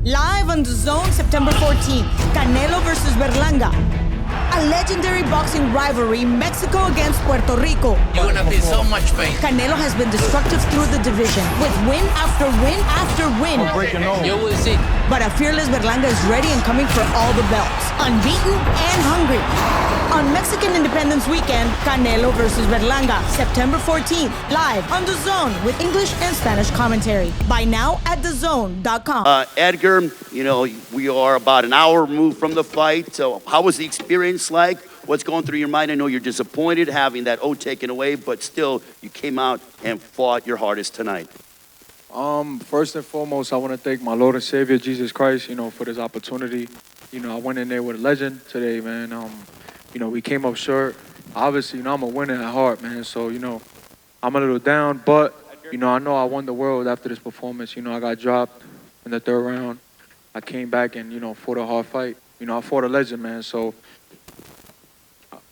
Live on the Zone, September 14th, Canelo versus Berlanga. A legendary boxing rivalry, Mexico against Puerto Rico. You're gonna be so much pain. Canelo has been destructive through the division, with win after win after win. You will see. But a fearless Berlanga is ready and coming for all the belts, unbeaten and hungry. On Mexican Independence Weekend, Canelo versus Berlanga, September 14th, live on The Zone with English and Spanish commentary. Buy now at thezone.com. Edgar, you know, we are about an hour removed from the fight. So how was the experience like? What's going through your mind? I know you're disappointed having that O taken away, but still, you came out and fought your hardest tonight. First and foremost, I want to thank my Lord and Savior, Jesus Christ, for this opportunity. I went in there with a legend today, man. We came up short. Obviously, I'm a winner at heart, man. So, I'm a little down, but, I know I won the world after this performance. I got dropped in the third round. I came back and, fought a hard fight. I fought a legend, man. So,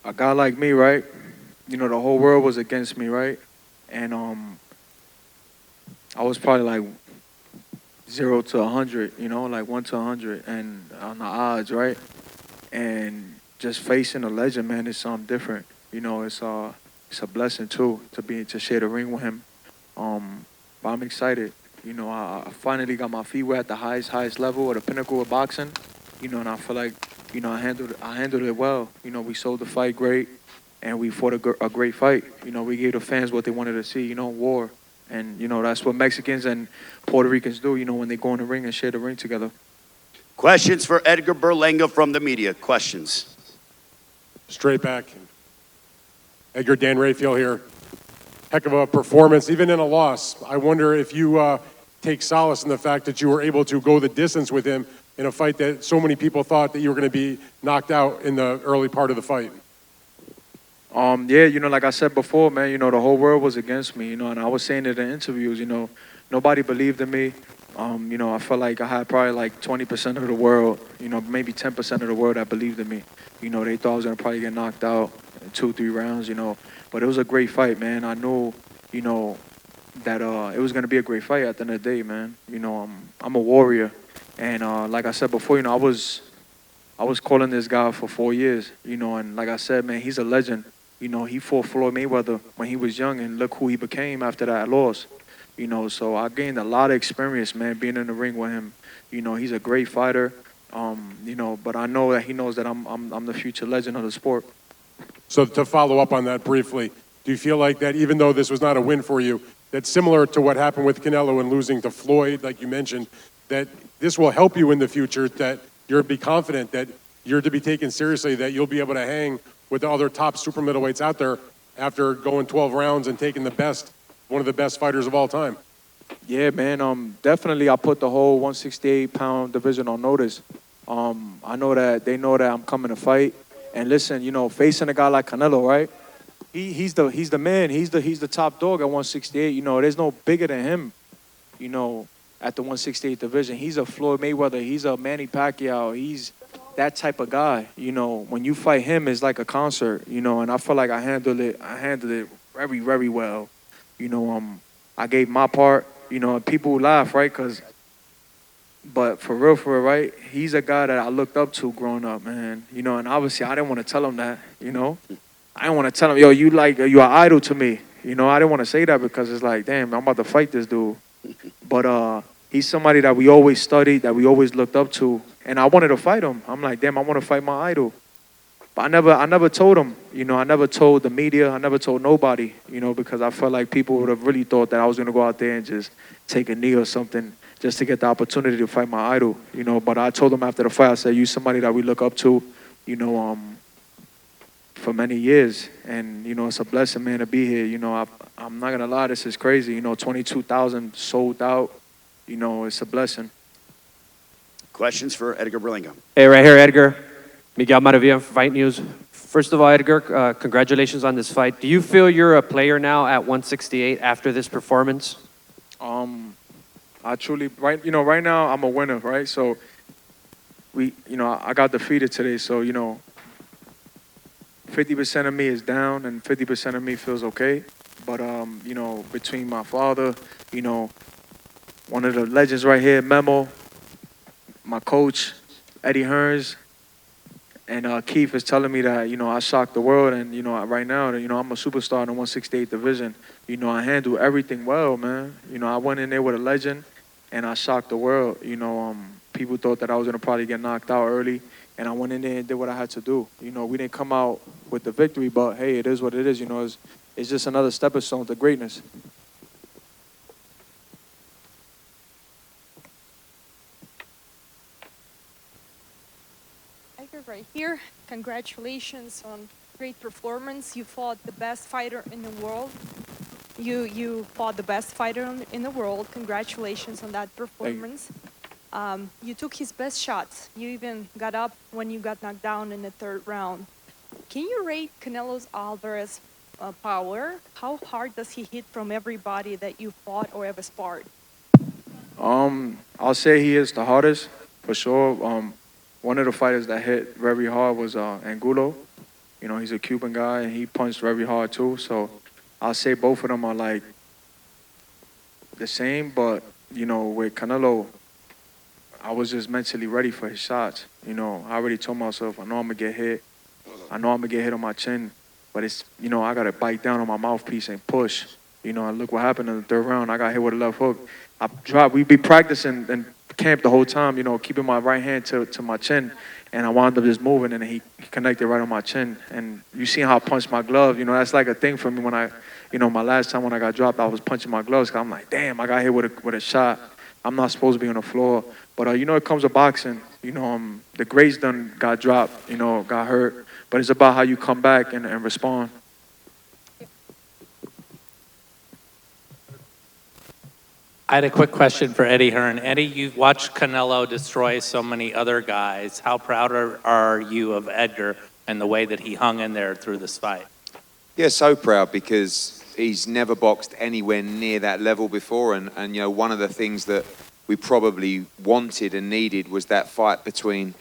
a guy like me, right? The whole world was against me, right? And, I was probably like 0 to 100, like 1 to 100, and on the odds, right? And just facing a legend, man, is something different. It's a blessing too to share the ring with him. But I'm excited. I finally got my feet wet at the highest level, or the pinnacle of boxing. And I feel like I handled it well. We sold the fight great, and we fought a great fight. We gave the fans what they wanted to see. War. And, that's what Mexicans and Puerto Ricans do, when they go in the ring and share the ring together. Questions for Edgar Berlanga from the media. Questions? Straight back. Edgar, Dan Raphael here. Heck of a performance, even in a loss. I wonder if you take solace in the fact that you were able to go the distance with him in a fight that so many people thought that you were going to be knocked out in the early part of the fight. Yeah, like I said before, man, the whole world was against me, and I was saying it in interviews, nobody believed in me. I felt like I had probably like 20% of the world, maybe 10% of the world that believed in me. They thought I was going to probably get knocked out in 2-3 rounds, but it was a great fight, man. I knew, that it was going to be a great fight at the end of the day, man. I'm a warrior, and like I said before, I was calling this guy for 4 years, and like I said, man, he's a legend. He fought Floyd Mayweather when he was young, and look who he became after that loss. So I gained a lot of experience, man, being in the ring with him. He's a great fighter, but I know that he knows that I'm the future legend of the sport. So to follow up on that briefly, do you feel like that even though this was not a win for you, that's similar to what happened with Canelo and losing to Floyd, like you mentioned, that this will help you in the future, that you'll be confident that you're to be taken seriously, that you'll be able to hang with the other top super middleweights out there after going 12 rounds and taking one of the best fighters of all time? Yeah, man, definitely I put the whole 168-pound division on notice. I know that they know that I'm coming to fight. And listen, facing a guy like Canelo, right? He's the man. He's the top dog at 168. There's no bigger than him, at the 168 division. He's a Floyd Mayweather. He's a Manny Pacquiao. He's that type of guy. When you fight him, it's like a concert, and I feel like I handled it very, very well. I gave my part, and people laugh, right? But for real, right? He's a guy that I looked up to growing up, man. And obviously I didn't want to tell him that, I didn't want to tell him, yo, you're an idol to me. I didn't want to say that because it's like, damn, I'm about to fight this dude. But he's somebody that we always studied, that we always looked up to. And I wanted to fight him. I'm like, damn, I want to fight my idol. But I never told him, I never told the media, I never told nobody, because I felt like people would have really thought that I was going to go out there and just take a knee or something just to get the opportunity to fight my idol, But I told him after the fight, I said, you're somebody that we look up to, for many years. And, it's a blessing, man, to be here. I'm not going to lie, this is crazy. 22,000 sold out. It's a blessing. Questions for Edgar Berlanga? Hey, right here, Edgar. Miguel Maravilla, Fight News. First of all, Edgar, congratulations on this fight. Do you feel you're a player now at 168 after this performance? I truly, right now I'm a winner, right? So I got defeated today. So, 50% of me is down and 50% of me feels okay. But, between my father, one of the legends right here, Memo, my coach, Eddie Hearns, and Keith is telling me that, I shocked the world, and, right now, I'm a superstar in the 168 division. I handle everything well, man. I went in there with a legend, and I shocked the world. People thought that I was going to probably get knocked out early, and I went in there and did what I had to do. We didn't come out with the victory, but, hey, it is what it is. It's just another stepping stone to greatness. Edgar, right here. Congratulations on great performance. You fought the best fighter in the world. You fought the best fighter in the world. Congratulations on that performance. You took his best shots. You even got up when you got knocked down in the third round. Can you rate Canelo Alvarez power? How hard does he hit from everybody that you fought or ever sparred? I'll say he is the hardest, for sure. One of the fighters that hit very hard was Angulo. He's a Cuban guy, and he punched very hard too. So I'll say both of them are like the same, but, with Canelo, I was just mentally ready for his shots. I already told myself, I know I'm going to get hit. I know I'm going to get hit on my chin, but it's, I got to bite down on my mouthpiece and push. Look what happened in the third round. I got hit with a left hook. We'd be practicing in camp the whole time, keeping my right hand to my chin, and I wound up just moving, and he connected right on my chin. And you see how I punched my glove. That's like a thing for me when I, my last time when I got dropped, I was punching my gloves. 'Cause I'm like, damn, I got hit with a shot. I'm not supposed to be on the floor. But, it comes to boxing. The greats done got dropped, got hurt. But it's about how you come back and respond. I had a quick question for Eddie Hearn. Eddie, you've watched Canelo destroy so many other guys. How proud are you of Edgar and the way that he hung in there through this fight? Yeah, so proud because he's never boxed anywhere near that level before. And one of the things that we probably wanted and needed was that fight between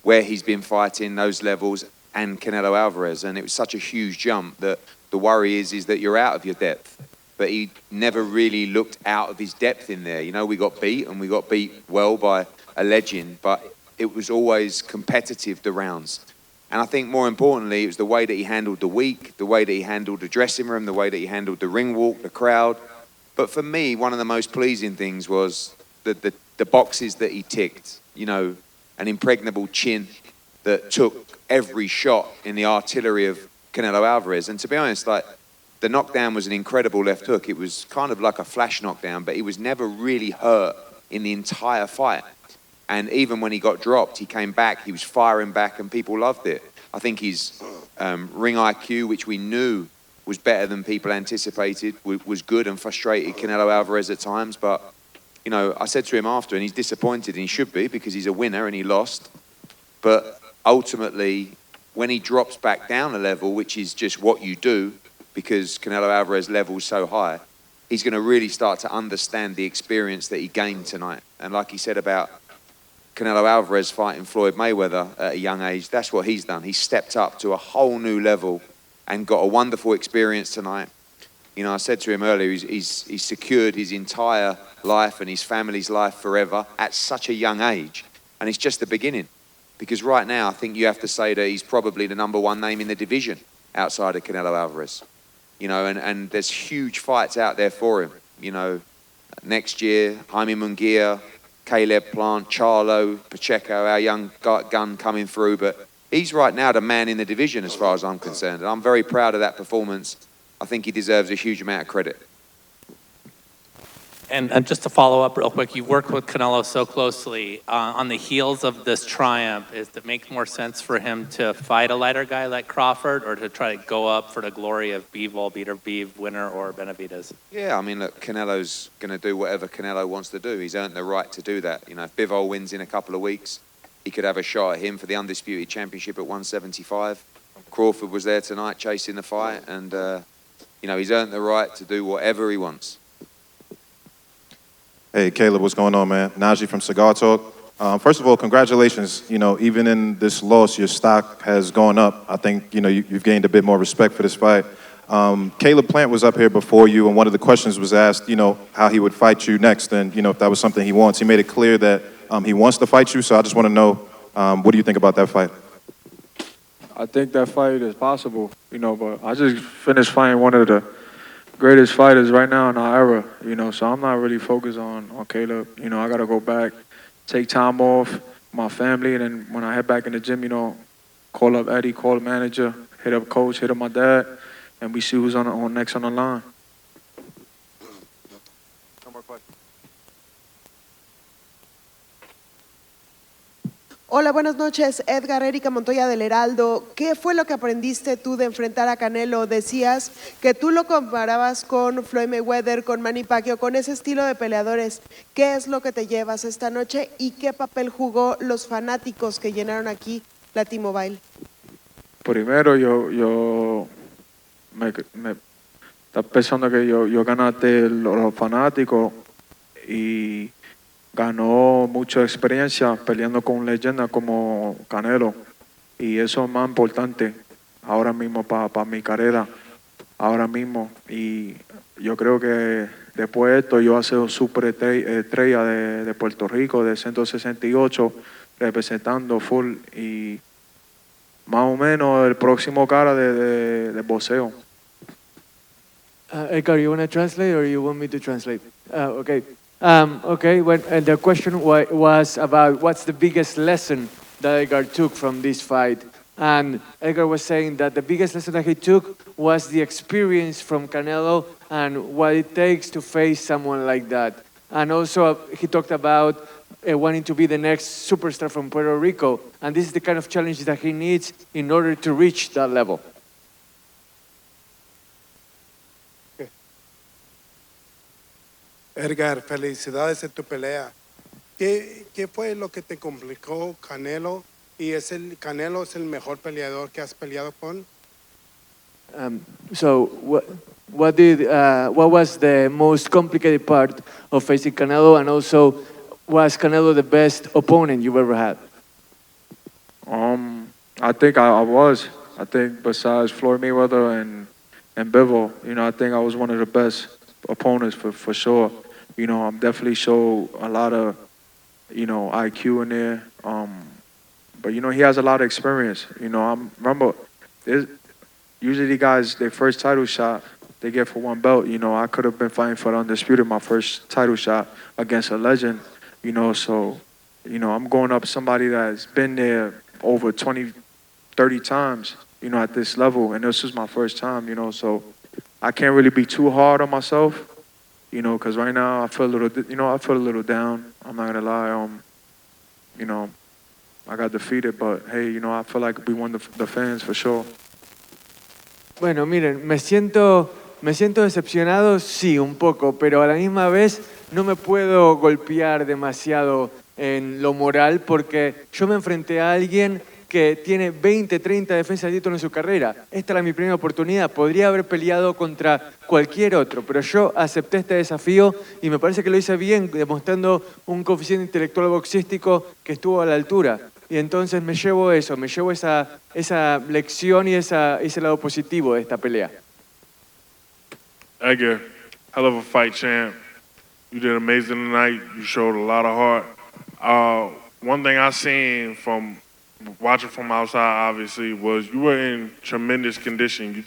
where he's been fighting, those levels, and Canelo Alvarez. And it was such a huge jump that the worry is that you're out of your depth. But he never really looked out of his depth in there. We got beat, and we got beat well by a legend, but it was always competitive, the rounds. And I think more importantly, it was the way that he handled the week, the way that he handled the dressing room, the way that he handled the ring walk, the crowd. But for me, one of the most pleasing things was the boxes that he ticked. An impregnable chin that took every shot in the artillery of Canelo Alvarez. And to be honest, the knockdown was an incredible left hook. It was kind of like a flash knockdown, but he was never really hurt in the entire fight. And even when he got dropped, he came back, he was firing back, and people loved it. I think his ring IQ, which we knew was better than people anticipated, was good and frustrated Canelo Alvarez at times. But, I said to him after, and he's disappointed, and he should be, because he's a winner and he lost. But ultimately, when he drops back down a level, which is just what you do, because Canelo Alvarez level's so high, he's going to really start to understand the experience that he gained tonight. And like he said about Canelo Alvarez fighting Floyd Mayweather at a young age, that's what he's done. He's stepped up to a whole new level and got a wonderful experience tonight. I said to him earlier, he's secured his entire life and his family's life forever at such a young age. And it's just the beginning. Because right now, I think you have to say that he's probably the #1 name in the division outside of Canelo Alvarez. And there's huge fights out there for him. Next year, Jaime Munguia, Caleb Plant, Charlo, Pacheco, our young gun coming through. But he's right now the man in the division as far as I'm concerned. And I'm very proud of that performance. I think he deserves a huge amount of credit. And just to follow up real quick, you've worked with Canelo so closely. On the heels of this triumph, does it make more sense for him to fight a lighter guy like Crawford, or to try to go up for the glory of Bivol, Beater, winner, or Benavidez? Yeah, I mean, look, Canelo's going to do whatever Canelo wants to do. He's earned the right to do that. If Bivol wins in a couple of weeks, he could have a shot at him for the undisputed championship at 175. Crawford was there tonight chasing the fight, and, he's earned the right to do whatever he wants. Hey, Caleb, what's going on, man? Najee from Cigar Talk. First of all, congratulations. Even in this loss, your stock has gone up. I think, you've gained a bit more respect for this fight. Caleb Plant was up here before you, and one of the questions was asked, how he would fight you next, and, if that was something he wants. He made it clear that He wants to fight you, so I just want to know, what do you think about that fight? I think that fight is possible, but I just finished fighting one of the greatest fighters right now in our era, so I'm not really focused on Caleb. I got to go back, take time off, my family, and then when I head back in the gym, call up Eddie, call the manager, hit up coach, hit up my dad, and we see who's on next on the line. No more questions. Hola, buenas noches. Edgar, Erika Montoya del Heraldo. ¿Qué fue lo que aprendiste tú de enfrentar a Canelo? Decías que tú lo comparabas con Floyd Mayweather, con Manny Pacquiao, con ese estilo de peleadores. ¿Qué es lo que te llevas esta noche y qué papel jugó los fanáticos que llenaron aquí la T-Mobile? Primero, yo me está pensando que yo ganaste los fanáticos y ganó mucha experiencia peleando con leyendas como Canelo. Y eso es más importante ahora mismo para mi carrera, ahora mismo. Y yo creo que después de esto yo voy a ser un super estrella de Puerto Rico, de 168, representando full. Y más o menos el próximo cara de boxeo. Edgar, you want to translate or you want me to translate? Okay. Okay, the question was about what's the biggest lesson that Edgar took from this fight. And Edgar was saying that the biggest lesson that he took was the experience from Canelo and what it takes to face someone like that. And also he talked about wanting to be the next superstar from Puerto Rico. And this is the kind of challenge that he needs in order to reach that level. Edgar, felicidades en tu pelea. ¿Qué fue lo que te complicó Canelo? ¿Y Canelo es el mejor peleador que has peleado con? So what was the most complicated part of facing Canelo, and also was Canelo the best opponent you've ever had? I think I was. I think besides Floyd Mayweather and Bivol, I think I was one of the best opponents for sure. I'm definitely show a lot of, IQ in there. But he has a lot of experience. Remember, usually guys, their first title shot, they get for one belt. I could have been fighting for the Undisputed, my first title shot against a legend. So, I'm going up somebody that's been there over 20, 30 times, at this level. And this is my first time, so I can't really be too hard on myself. Because right now I feel a little down. I'm not gonna lie. I got defeated, but hey, I feel like we won the fans for sure. Bueno, miren, me siento decepcionado, sí, un poco, pero a la misma vez no me puedo golpear demasiado en lo moral porque yo me enfrenté a alguien que tiene 20, 30 defensas de título en su carrera. Esta era mi primera oportunidad. Podría haber peleado contra cualquier otro, pero yo acepté este desafío y me parece que lo hice bien, demostrando un coeficiente intelectual boxístico que estuvo a la altura. Y entonces me llevo eso, esa lección y ese lado positivo de esta pelea. Edgar, hell of a fight, champ. You did amazing tonight. You showed a lot of heart. One thing I seen from watching from outside, obviously, was you were in tremendous condition. You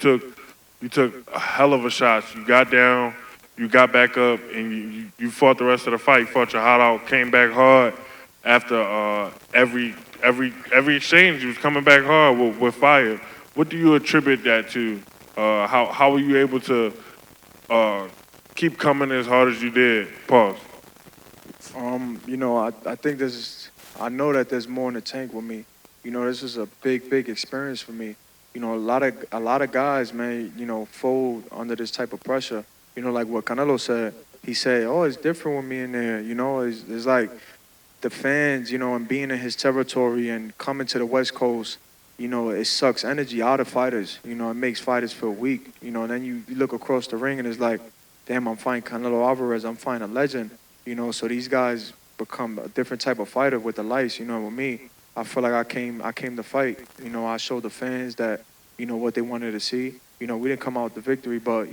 took a hell of a shot. You got down, you got back up, and you fought the rest of the fight. You fought your heart out, came back hard after every exchange. You was coming back hard with fire. What do you attribute that to? How were you able to keep coming as hard as you did? Pause. I think I know that there's more in the tank with me. This is a big experience for me. A lot of guys, man, fold under this type of pressure. Like what Canelo said. He said, "Oh, it's different with me in there." It's like the fans, and being in his territory and coming to the West Coast. It sucks energy out of fighters. It makes fighters feel weak. And then you look across the ring and it's like, damn, I'm fighting Canelo Alvarez. I'm fighting a legend. So these guys become a different type of fighter with the lights. With me, I feel like I came to fight. I showed the fans that, what they wanted to see. We didn't come out with the victory, but,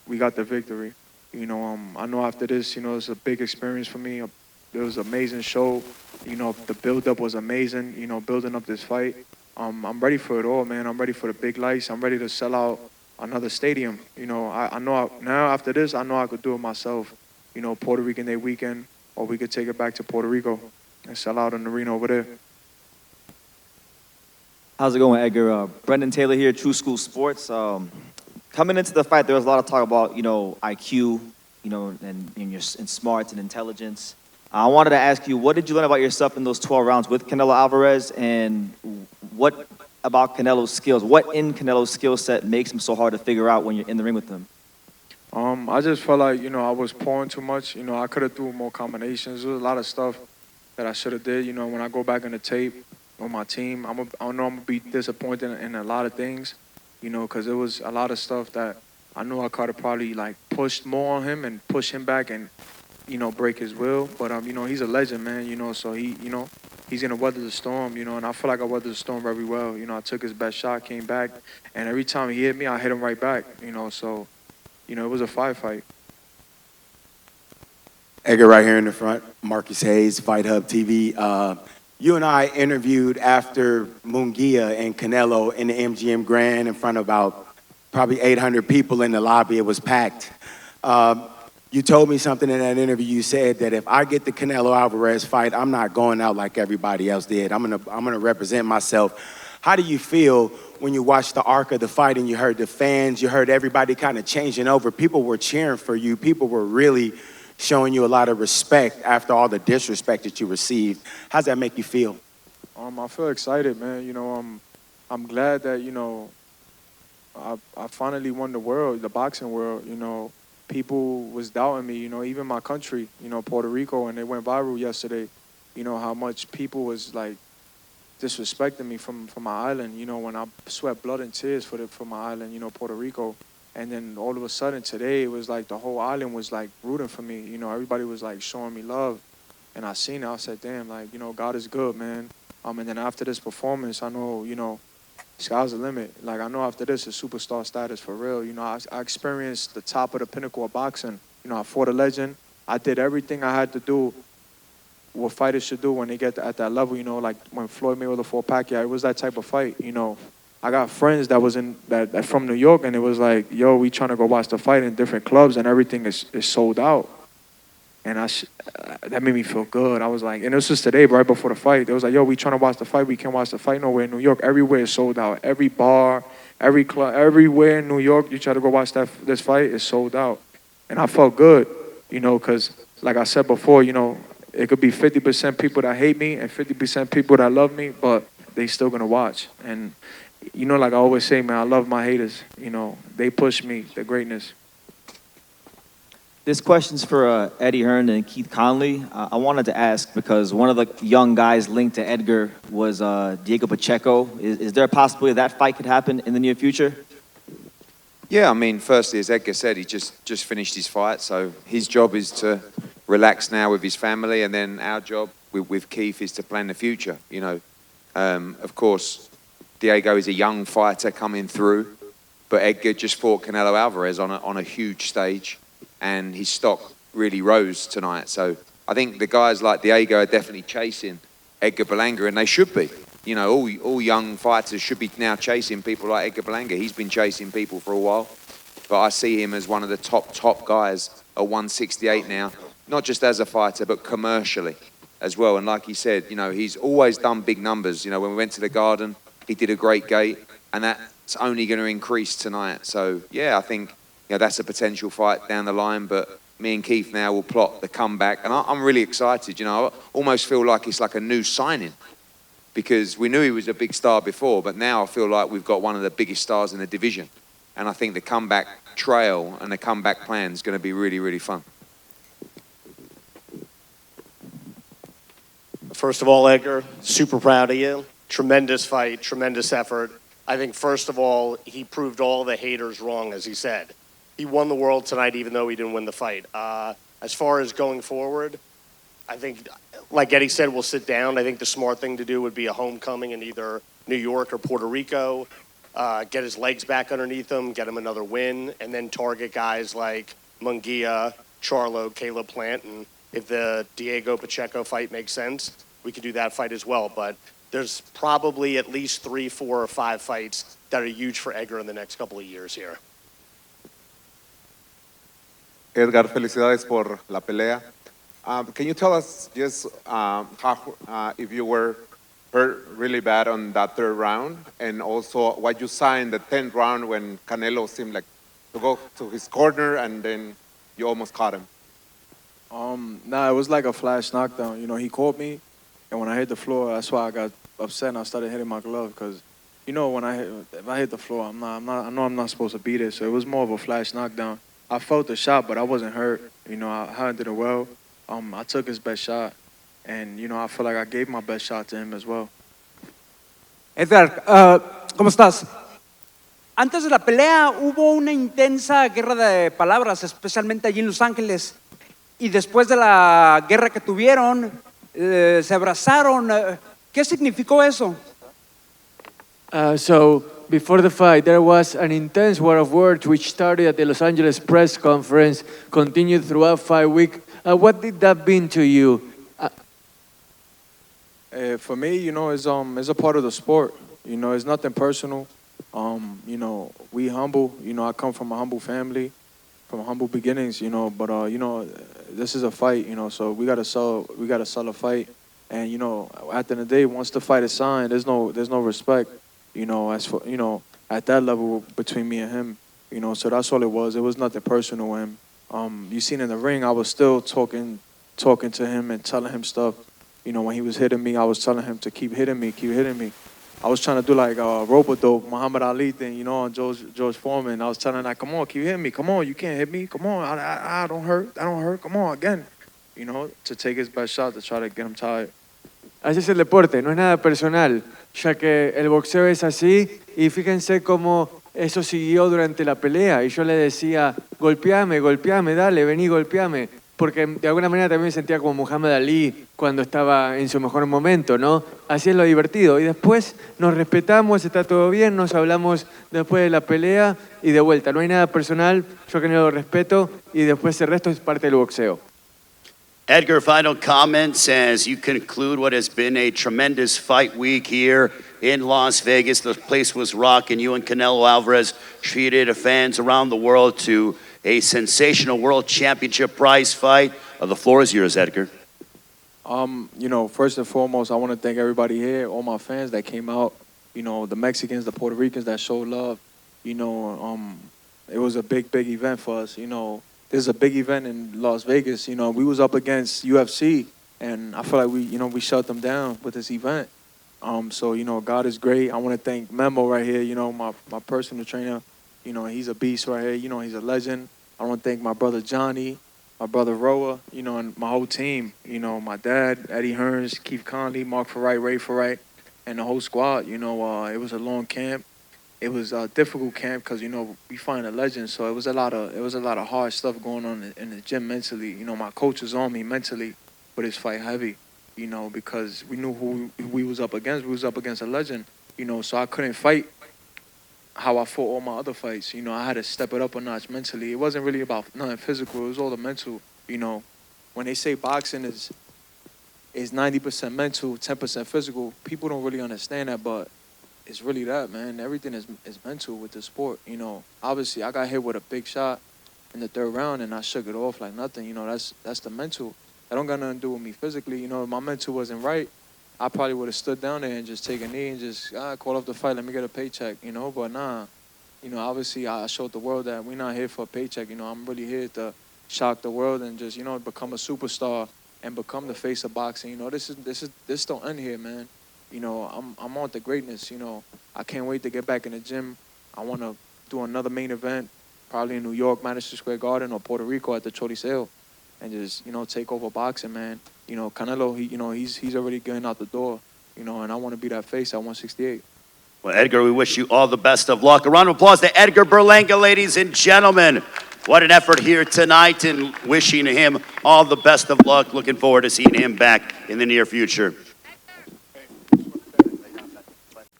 we got the victory. I know after this, it's a big experience for me, a it was an amazing show. You know, the build-up was amazing, you know, building up this fight. I'm ready for it all, man. I'm ready for the big lights. I'm ready to sell out another stadium. You know, I know now after this, I know I could do it myself. You know, Puerto Rican Day weekend, or we could take it back to Puerto Rico and sell out an arena over there. How's it going, Edgar? Brendan Taylor here, True School Sports. Coming into the fight, there was a lot of talk about, you know, IQ, you know, and smarts and intelligence. I wanted to ask you, what did you learn about yourself in those 12 rounds with Canelo Alvarez, and what about Canelo's skills? What in Canelo's skill set makes him so hard to figure out when you're in the ring with him? I just felt like, you know, I was pouring too much. You know, I could have threw more combinations. There was a lot of stuff that I should have did. You know, when I go back in the tape on my team, I know I'm going to be disappointed in a lot of things, you know, because there was a lot of stuff that I knew I could have probably, like, pushed more on him and push him back and, you know, break his will. But, you know, he's a legend, man, you know, so he, you know, he's going to weather the storm, you know, and I feel like I weathered the storm very well. You know, I took his best shot, came back, and every time he hit me, I hit him right back, you know, so, you know, it was a fight. Edgar right here in the front, Marcus Hayes, Fight Hub TV. You and I interviewed after Munguia and Canelo in the MGM Grand in front of about probably 800 people in the lobby. It was packed. You told me something in that interview. You said that if I get the Canelo Alvarez fight, I'm not going out like everybody else did. I'm gonna represent myself. How do you feel when you watched the arc of the fight and you heard the fans, you heard everybody kind of changing over? People were cheering for you. People were really showing you a lot of respect after all the disrespect that you received. How's that make you feel? I feel excited, man. You know, I'm glad that, you know, I finally won the world, the boxing world. You know, people was doubting me, you know, even my country, you know, Puerto Rico, and it went viral yesterday, you know, how much people was, like, disrespecting me from my island, you know, when I sweat blood and tears for my island, you know, Puerto Rico. And then all of a sudden today, it was like the whole island was like rooting for me. You know, everybody was like showing me love. And I seen it, I said, damn, like, you know, God is good, man. And then after this performance, I know, you know, sky's the limit. Like, I know after this is superstar status for real. You know, I experienced the top of the pinnacle of boxing. You know, I fought a legend. I did everything I had to do what fighters should do when they get at that level, you know, like when Floyd Mayweather fought Pacquiao. It was that type of fight, you know. I got friends that was that from New York, and it was like, yo, we trying to go watch the fight in different clubs, and everything is sold out. And that made me feel good. I was like, and this was today, right before the fight. It was like, yo, we trying to watch the fight. We can't watch the fight nowhere in New York. Everywhere is sold out. Every bar, every club, everywhere in New York, you try to go watch this fight, is sold out. And I felt good, you know, because like I said before, you know, it could be 50% people that hate me and 50% people that love me, but they still gonna watch. And you know, like I always say, man, I love my haters. You know, they push me to greatness. This question's for Eddie Hearn and Keith Conley. I wanted to ask because one of the young guys linked to Edgar was Diego Pacheco. Is there a possibility that fight could happen in the near future? Yeah, I mean, firstly, as Edgar said, he just finished his fight, so his job is to relax now with his family, and then our job with Keith is to plan the future. You know, of course, Diego is a young fighter coming through, but Edgar just fought Canelo Alvarez on a huge stage, and his stock really rose tonight. So I think the guys like Diego are definitely chasing Edgar Berlanga, and they should be. You know, all young fighters should be now chasing people like Edgar Berlanga. He's been chasing people for a while, but I see him as one of the top guys at 168 now, not just as a fighter, but commercially as well. And like he said, you know, he's always done big numbers. You know, when we went to the Garden, he did a great gate, and that's only going to increase tonight. So, yeah, I think, you know, that's a potential fight down the line, but me and Keith now will plot the comeback, and I'm really excited. You know, I almost feel like it's like a new signing, because we knew he was a big star before, but now I feel like we've got one of the biggest stars in the division. And I think the comeback trail and the comeback plan is going to be really, really fun. First of all, Edgar, super proud of you. Tremendous fight, tremendous effort. I think, first of all, he proved all the haters wrong, as he said. He won the world tonight, even though he didn't win the fight. As far as going forward, I think, like Eddie said, we'll sit down. I think the smart thing to do would be a homecoming in either New York or Puerto Rico, get his legs back underneath him, get him another win, and then target guys like Munguia, Charlo, Caleb Plant, and If the Diego Pacheco fight makes sense, we could do that fight as well. But there's probably at least 3, 4, or 5 fights that are huge for Edgar in the next couple of years here. Edgar, felicidades por la pelea. Can you tell us just if you were hurt really bad on that 3rd round, and also what you saw in the 10th round when Canelo seemed like to go to his corner and then you almost caught him? Nah, it was like a flash knockdown. You know, he caught me, and when I hit the floor, that's why I got upset and I started hitting my glove, because, you know, if I hit the floor, I know I'm not supposed to beat it. So it was more of a flash knockdown. I felt the shot, but I wasn't hurt. You know, I handled it well. I took his best shot, and, you know, I feel like I gave my best shot to him as well. Edgar, ¿cómo estás? Antes de la pelea hubo una intensa guerra de palabras, especialmente allí en Los Ángeles. Y después de la guerra que tuvieron, se abrazaron. ¿Qué significó eso? So before the fight, there was an intense war of words which started at the Los Angeles press conference, continued throughout 5 weeks. What did that mean to you? For me, you know, it's a part of the sport. You know, it's nothing personal. You know, we humble. You know, I come from a humble family, from humble beginnings. You know, but you know, this is a fight. You know, so we gotta sell a fight. And you know, at the end of the day, once the fight is signed, there's no respect. You know, as for, you know, at that level between me and him. You know, so that's all it was. It was nothing personal with him. You seen in the ring, I was still talking to him and telling him stuff. You know, when he was hitting me, I was telling him to keep hitting me. I was trying to do like a rope-a-dope, Muhammad Ali thing, you know, on George Foreman. I was telling him, like, come on, keep hitting me. Come on, you can't hit me. Come on, I don't hurt. Come on, again. You know, to take his best shot, to try to get him tired. Así es el deporte, no es nada personal, ya que el boxeo es así, y fíjense cómo eso siguió durante la pelea. Y yo le decía, golpeame, dale, vení, golpeame. Porque de alguna manera también me sentía como Muhammad Ali cuando estaba en su mejor momento, ¿no? Así es lo divertido. Y después nos respetamos, está todo bien, nos hablamos después de la pelea y de vuelta. No hay nada personal, yo que no lo respeto, y después el resto es parte del boxeo. Edgar, final comments as you conclude what has been a tremendous fight week here in Las Vegas. The place was rocking. You and Canelo Alvarez treated fans around the world to a sensational world championship prize fight. The floor is yours, Edgar. You know, first and foremost, I want to thank everybody here, all my fans that came out, you know, the Mexicans, the Puerto Ricans that showed love. You know, it was a big event for us. You know, there's a big event in Las Vegas. You know, we was up against UFC, and I feel like we shut them down with this event. So, you know, God is great. I want to thank Memo right here, you know, my personal trainer. You know, he's a beast right here. You know, he's a legend. I want to thank my brother Johnny, my brother Roa, you know, and my whole team. You know, my dad, Eddie Hearn, Keith Conley, Mark Ferrite, Ray Ferrite, and the whole squad. You know, it was a long camp. It was a difficult camp because, you know, we find a legend. So it was a lot of hard stuff going on in the gym mentally. You know, my coach was on me mentally with his fight heavy, you know, because we knew who we was up against. We was up against a legend, you know, so I couldn't fight how I fought all my other fights. You know, I had to step it up a notch mentally. It wasn't really about nothing physical. It was all the mental, you know. When they say boxing is 90% mental, 10% physical, people don't really understand that, but it's really that, man. Everything is mental with the sport, you know. Obviously, I got hit with a big shot in the 3rd round, and I shook it off like nothing. You know, that's the mental. That don't got nothing to do with me physically. You know, if my mental wasn't right, I probably would have stood down there and just taken a knee and just call off the fight, let me get a paycheck, you know. But nah, you know, obviously I showed the world that we're not here for a paycheck. You know, I'm really here to shock the world and just, you know, become a superstar and become the face of boxing. You know, this don't end here, man. You know, I'm on to greatness. You know, I can't wait to get back in the gym. I want to do another main event, probably in New York, Madison Square Garden, or Puerto Rico at the Choliseo, and just, you know, take over boxing, man. You know, Canelo, he's already getting out the door, you know, and I want to be that face at 168. Well, Edgar, we wish you all the best of luck. A round of applause to Edgar Berlanga, ladies and gentlemen. What an effort here tonight, and wishing him all the best of luck. Looking forward to seeing him back in the near future.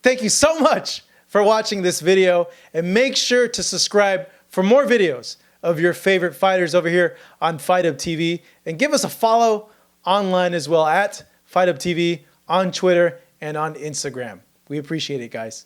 Thank you so much for watching this video, and make sure to subscribe for more videos of your favorite fighters over here on Fight Up TV. And give us a follow online as well at Fight Up TV on Twitter and on Instagram. We appreciate it, guys.